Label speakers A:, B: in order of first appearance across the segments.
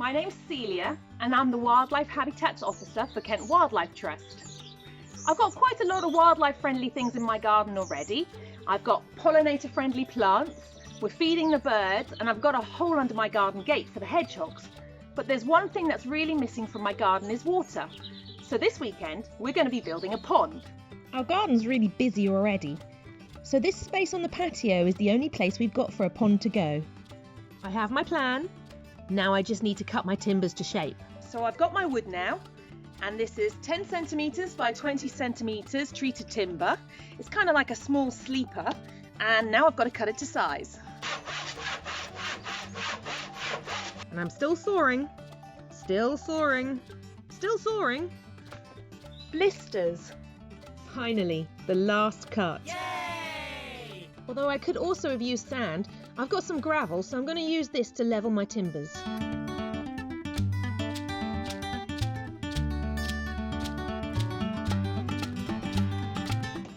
A: My name's Celia and I'm the Wildlife Habitats Officer for Kent Wildlife Trust. I've got quite a lot of wildlife friendly things in my garden already. I've got pollinator friendly plants, we're feeding the birds, and I've got a hole under my garden gate for the hedgehogs. But there's one thing that's really missing from my garden is water. So this weekend we're going to be building a pond.
B: Our garden's really busy already, so this space on the patio is the only place we've got for a pond to go. I have my plan. Now I just need to cut my timbers to shape.
A: So I've got my wood now, and this is 10 centimetres by 20 centimetres treated timber. It's kind of like a small sleeper, and now I've got to cut it to size.
B: And I'm still soaring. Still soaring. Still soaring.
A: Blisters.
B: Finally, the last cut.
A: Yay!
B: Although I could also have used sand, I've got some gravel, so I'm going to use this to level my timbers.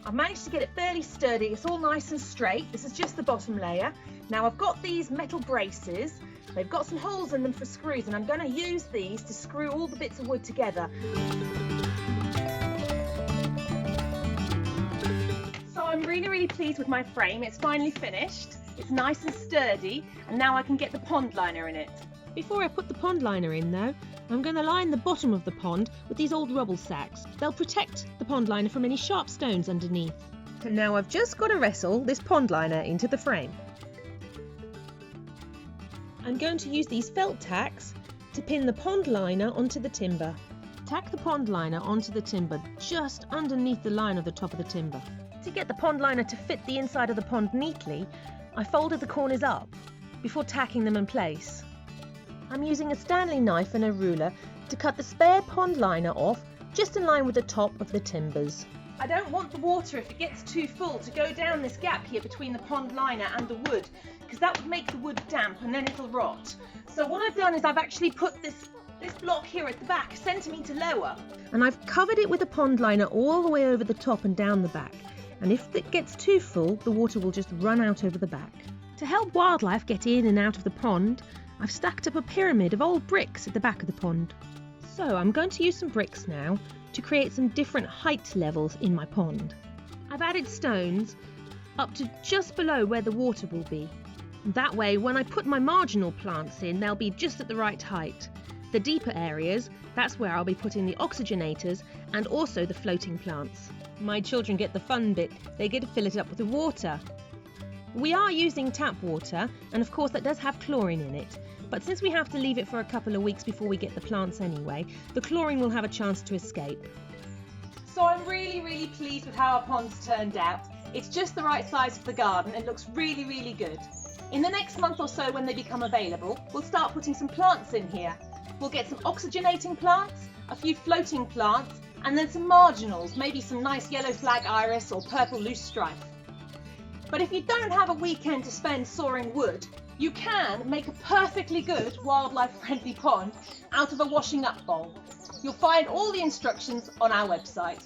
A: I've managed to get it fairly sturdy. It's all nice and straight. This is just the bottom layer. Now I've got these metal braces. They've got some holes in them for screws, and I'm going to use these to screw all the bits of wood together. So I'm really pleased with my frame. It's finally finished. It's nice and sturdy, and now I can get the pond liner in it.
B: Before I put the pond liner in though, I'm going to line the bottom of the pond with these old rubble sacks. They'll protect the pond liner from any sharp stones underneath. And now I've just got to wrestle this pond liner into the frame. I'm going to use these felt tacks to pin the pond liner onto the timber. Tack the pond liner onto the timber just underneath the line of the top of the timber. To get the pond liner to fit the inside of the pond neatly, I folded the corners up before tacking them in place. I'm using a Stanley knife and a ruler to cut the spare pond liner off just in line with the top of the timbers.
A: I don't want the water, if it gets too full, to go down this gap here between the pond liner and the wood, because that would make the wood damp and then it'll rot. So what I've done is I've actually put this block here at the back, a centimetre lower.
B: And I've covered it with a pond liner all the way over the top and down the back. And if it gets too full, the water will just run out over the back. To help wildlife get in and out of the pond, I've stacked up a pyramid of old bricks at the back of the pond. So I'm going to use some bricks now to create some different height levels in my pond. I've added stones up to just below where the water will be. That way, when I put my marginal plants in, they'll be just at the right height. The deeper areas, that's where I'll be putting the oxygenators and also the floating plants. My children get the fun bit. They get to fill it up with the water. We are using tap water, and of course that does have chlorine in it. But since we have to leave it for a couple of weeks before we get the plants anyway, the chlorine will have a chance to escape.
A: So I'm really pleased with how our pond's turned out. It's just the right size for the garden and looks really good. In the next month or so, when they become available, we'll start putting some plants in here. We'll get some oxygenating plants, a few floating plants, and then some marginals, maybe some nice yellow flag iris or purple loosestrife. But if you don't have a weekend to spend sawing wood, you can make a perfectly good wildlife-friendly pond out of a washing up bowl. You'll find all the instructions on our website.